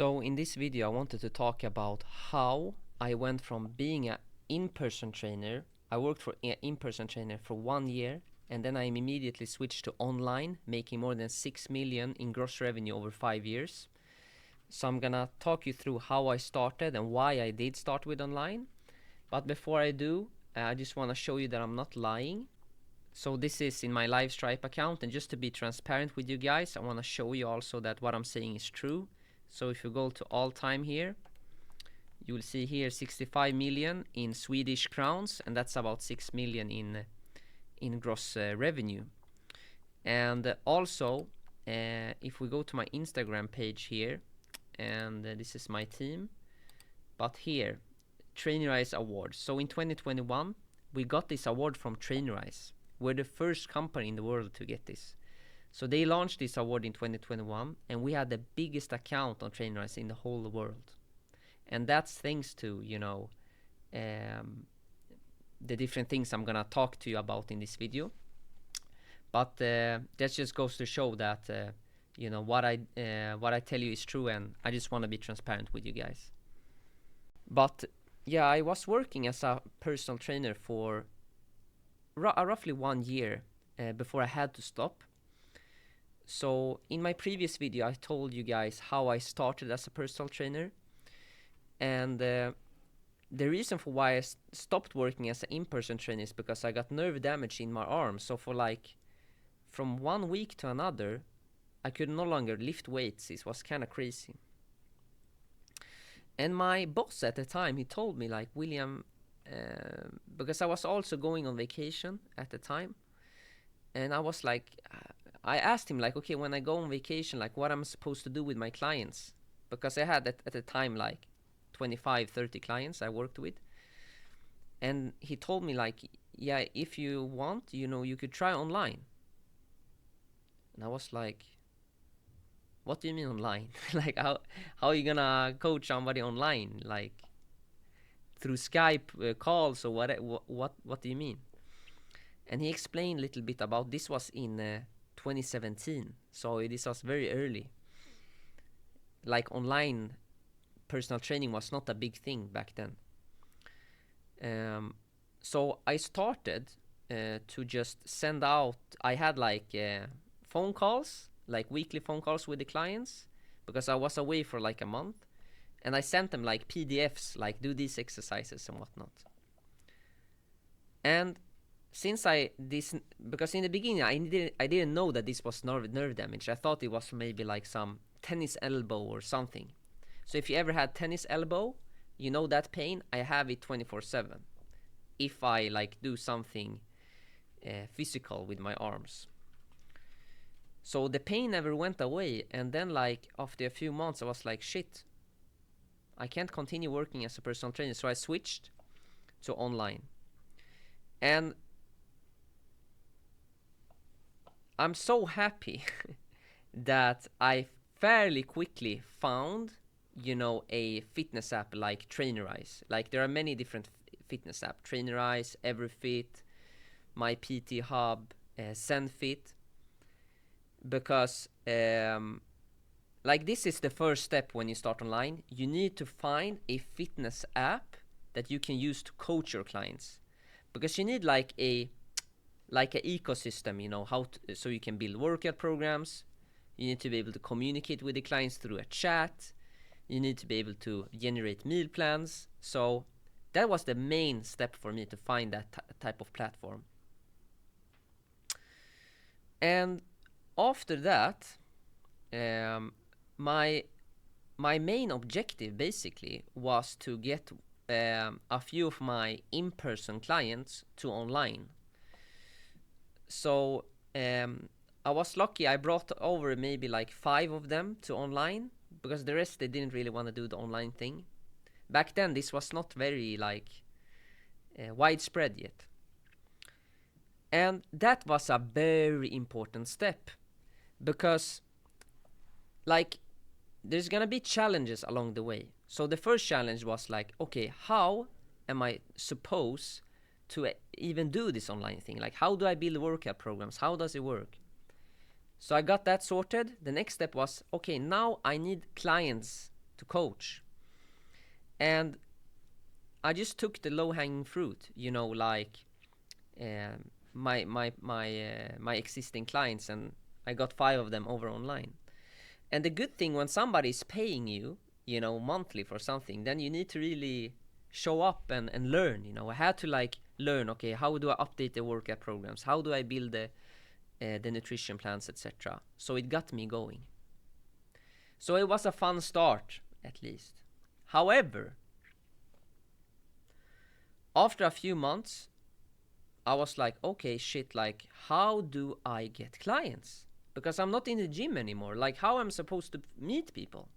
So in this video I wanted to talk about how I went from being an in-person trainer. I worked for an in-person trainer for 1 year, and then I immediately switched to online, making more than 6 million in gross revenue over 5 years. So I'm gonna talk you through how I started and why I did start with online. But before I do, I just want to show you that I'm not lying. So this is in my Livestripe account, and just to be transparent with you guys, I want to show you also that what I'm saying is true. So if you go to all time here, you will see here 65 million in Swedish crowns, and that's about 6 million in gross revenue. And also, if we go to my Instagram page here, and this is my team, but here, Trainerize Awards. So in 2021, we got this award from Trainerize. We're the first company in the world to get this. So they launched this award in 2021, and we had the biggest account on Trainerize in the whole world. And that's thanks to, the different things I'm gonna talk to you about in this video. But that just goes to show that, what I tell you is true, and I just want to be transparent with you guys. But yeah, I was working as a personal trainer for roughly 1 year before I had to stop. So in my previous video I told you guys how I started as a personal trainer, and the reason for why I stopped working as an in-person trainer is because I got nerve damage in my arm. So for from 1 week to another, I could no longer lift weights. It was kind of crazy. And my boss at the time, he told me, like, William, because I was also going on vacation at the time, and I was like, I asked him, like, okay, when I go on vacation, like, what am I supposed to do with my clients? Because I had at the time like 25, 30 clients I worked with. And he told me, like, yeah, if you want, you could try online. And I was like, what do you mean online? Like, how are you gonna coach somebody online? Like, through Skype calls or what do you mean? And he explained a little bit about this. Was in 2017, so this was very early. Like, online personal training was not a big thing back then. So I started to just send out. I had phone calls, like weekly phone calls with the clients, because I was away for like a month, and I sent them like PDFs, like, do these exercises and whatnot. And because in the beginning I didn't know that this was nerve damage. I thought it was maybe like some tennis elbow or something. So if you ever had tennis elbow, you know that pain. I have it 24/7 if I like do something physical with my arms. So the pain never went away, and then like after a few months I was like, shit, I can't continue working as a personal trainer. So I switched to online. And I'm so happy that I fairly quickly found, a fitness app like Trainerize. Like, there are many different fitness apps: Trainerize, Everfit, My PT Hub, ZenFit. Because this is the first step when you start online. You need to find a fitness app that you can use to coach your clients, because you need like a ecosystem, so you can build workout programs. You need to be able to communicate with the clients through a chat. You need to be able to generate meal plans. So that was the main step for me to find that type of platform. And after that, my main objective basically was to get a few of my in-person clients to online. So I was lucky. I brought over maybe like 5 of them to online, because the rest, they didn't really want to do the online thing. Back then this was not very widespread yet. And that was a very important step, because there's gonna be challenges along the way. So the first challenge was like, okay, how am I supposed to even do this online thing? Like, how do I build workout programs? How does it work? So I got that sorted. The next step was, okay, now I need clients to coach. And I just took the low-hanging fruit, you know, like my existing clients, and I got 5 of them over online. And the good thing, when somebody is paying you, you know, monthly for something, then you need to really show up and learn. You know, I had to like learn, okay, how do I update the workout programs, how do I build the nutrition plans, etc. So it got me going. So it was a fun start, at least. However, after a few months, I was like, okay, shit, like, how do I get clients? Because I'm not in the gym anymore. Like, how am I supposed to meet people?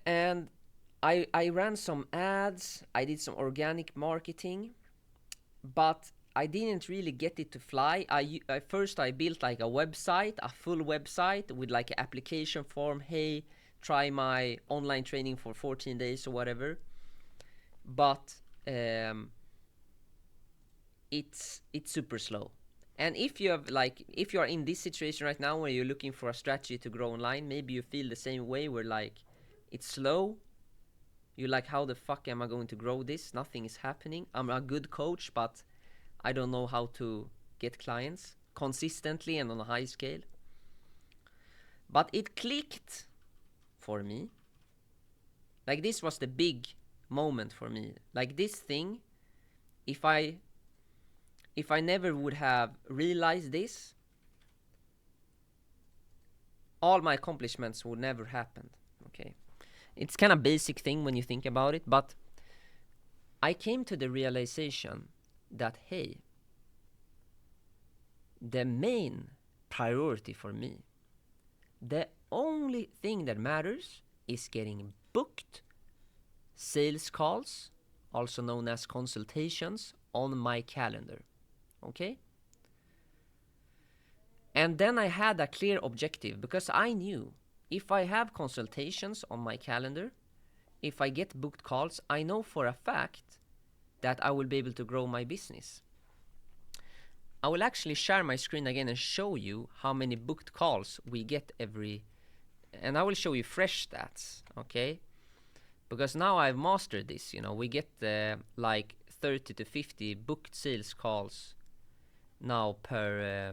And I ran some ads, I did some organic marketing, but I didn't really get it to fly. First I built like a website, a full website with like an application form. Hey, try my online training for 14 days or whatever. But it's super slow. And if you are in this situation right now where you're looking for a strategy to grow online, maybe you feel the same way, where like it's slow. You're like, how the fuck am I going to grow this? Nothing is happening. I'm a good coach, but I don't know how to get clients consistently and on a high scale. But it clicked for me. Like, this was the big moment for me. Like, this thing, if I never would have realized this, all my accomplishments would never happen. Okay. It's kind of basic thing when you think about it, but I came to the realization that, hey, the main priority for me, the only thing that matters, is getting booked sales calls, also known as consultations, on my calendar. Okay? And then I had a clear objective, because I knew if I have consultations on my calendar, if I get booked calls, I know for a fact that I will be able to grow my business. I will actually share my screen again and show you how many booked calls we get and I will show you fresh stats, okay? Because now I've mastered this, you know, we get like 30 to 50 booked sales calls now per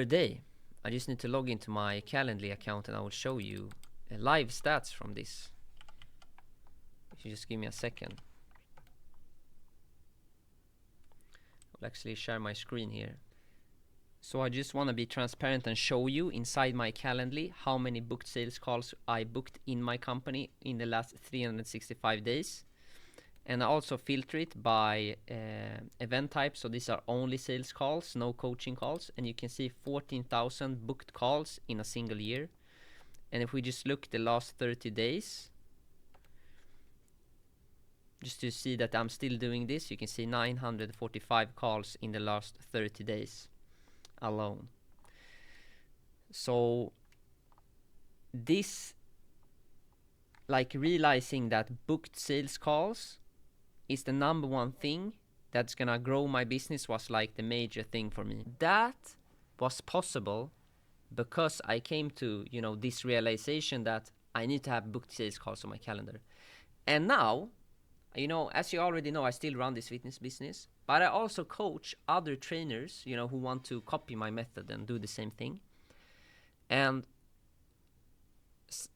day. I just need to log into my Calendly account and I will show you live stats from this. If you just give me a second. I'll actually share my screen here. So I just want to be transparent and show you inside my Calendly how many booked sales calls I booked in my company in the last 365 days. And I also filter it by event type. So these are only sales calls, no coaching calls. And you can see 14,000 booked calls in a single year. And if we just look the last 30 days, just to see that I'm still doing this, you can see 945 calls in the last 30 days alone. So this, like, realizing that booked sales calls is the number one thing that's gonna grow my business, was like the major thing for me. That was possible because I came to, you know, this realization that I need to have booked sales calls on my calendar. And now, you know, as you already know, I still run this fitness business, but I also coach other trainers, you know, who want to copy my method and do the same thing. And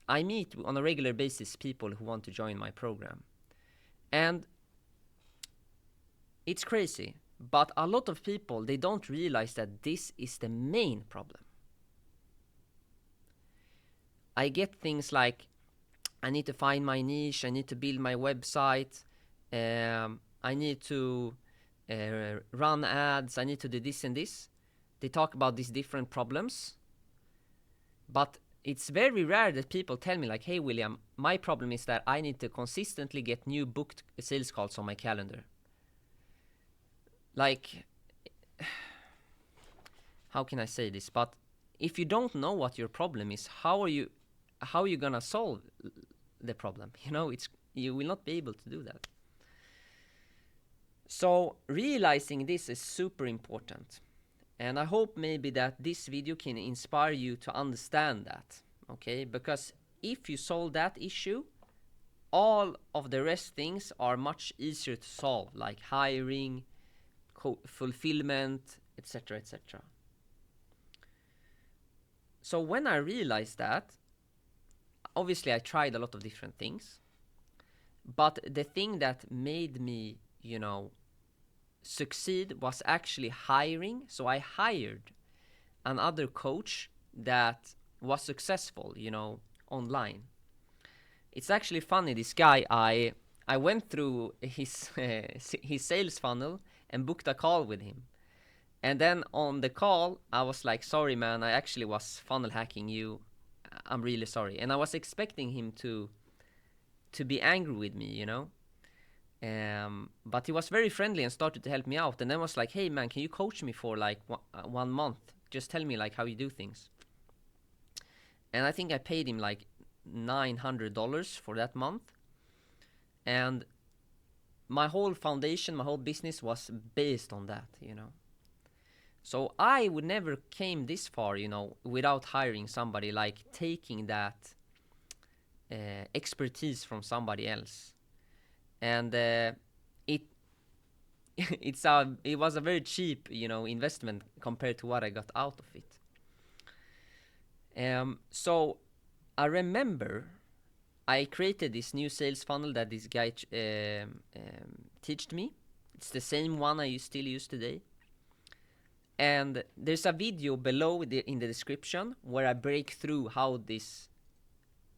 I meet on a regular basis people who want to join my program. And it's crazy, but a lot of people, they don't realize that this is the main problem. I get things like, I need to find my niche, I need to build my website, I need to run ads, I need to do this and this. They talk about these different problems, but it's very rare that people tell me like, hey William, my problem is that I need to consistently get new booked sales calls on my calendar. Like, how can I say this? But if you don't know what your problem is, how are you gonna solve the problem? You know, you will not be able to do that. So realizing this is super important. And I hope maybe that this video can inspire you to understand that, okay? Because if you solve that issue, all of the rest things are much easier to solve, like hiring, fulfillment, etc., etc. So when I realized that, obviously I tried a lot of different things, but the thing that made me, succeed was actually hiring. So I hired another coach that was successful, online. It's actually funny, this guy, I went through his his sales funnel and booked a call with him. And then on the call, I was like, sorry man, I actually was funnel hacking you. I'm really sorry. And I was expecting him to be angry with me. But he was very friendly and started to help me out. And then was like, hey man, can you coach me for like 1 month? Just tell me like how you do things. And I think I paid him like $900 for that month. And my whole foundation, my whole business was based on that. So I would never came this far, without hiring somebody, like taking that expertise from somebody else. And it it was a very cheap, investment compared to what I got out of it. So I remember I created this new sales funnel that this guy taught me. It's the same one I still use today. And there's a video below in the description where I break through how this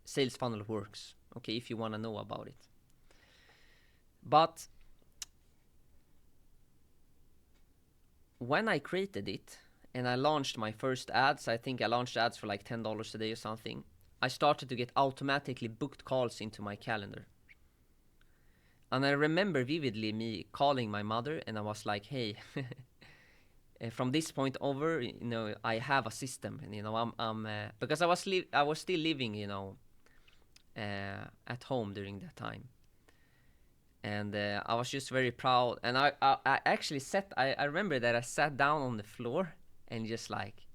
sales funnel works, okay, if you want to know about it. But when I created it and I launched my first ads, I think I launched ads for like $10 a day or something, I started to get automatically booked calls into my calendar. And I remember vividly me calling my mother, and I was like, hey, from this point over, I have a system, and I'm because I was still living, at home during that time, and I was just very proud. And I actually I remember that I sat down on the floor and just like,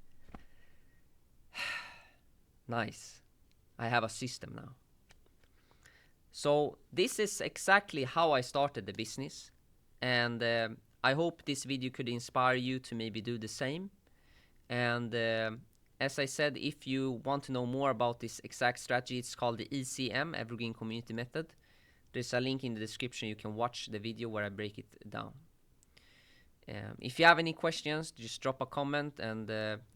nice, I have a system now. So this is exactly how I started the business, and I hope this video could inspire you to maybe do the same. And as I said, if you want to know more about this exact strategy, it's called the ECM, Evergreen Community Method. There's a link in the description. You can watch the video where I break it down. If you have any questions, just drop a comment, and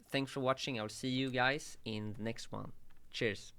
thanks for watching. I'll see you guys in the next one. Cheers.